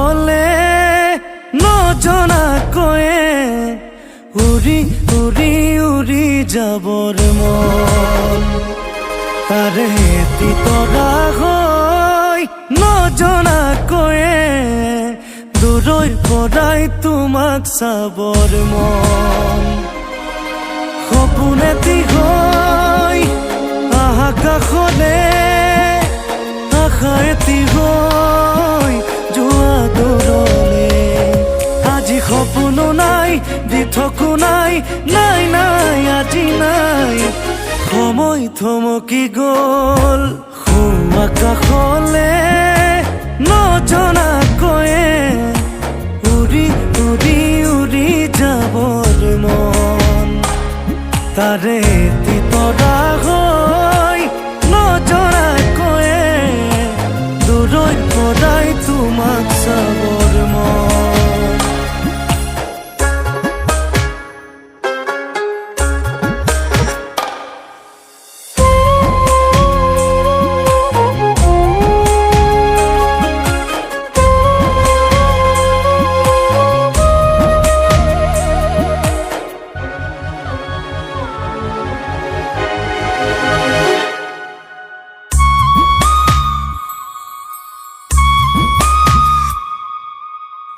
হলে নজনাকৈয়ে উৰি উৰি উৰি যাবৰ মন তাৰে এটি তৰা হৈ নজনাকৈয়ে দূৰৈৰ পৰাই তোমাক চাবৰ মন সপোন এটি হৈ আকাশলে আশা এটি হৈ যোৱা দূৰলে আজি সপোনো নাই দিঠকো নাই নাই নাই আজি নাই সময় থমকি গ'ল আকাশলে নজনাকৈয়ে উৰি উৰি উৰি যাবৰ মন তাৰে এটি তৰা হৈ নজনাকৈয়ে দূৰৈৰ পৰাই তোমাক চাবৰ মন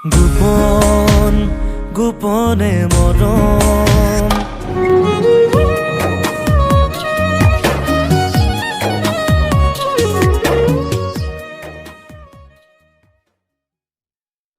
গোপন গোপনে মৰম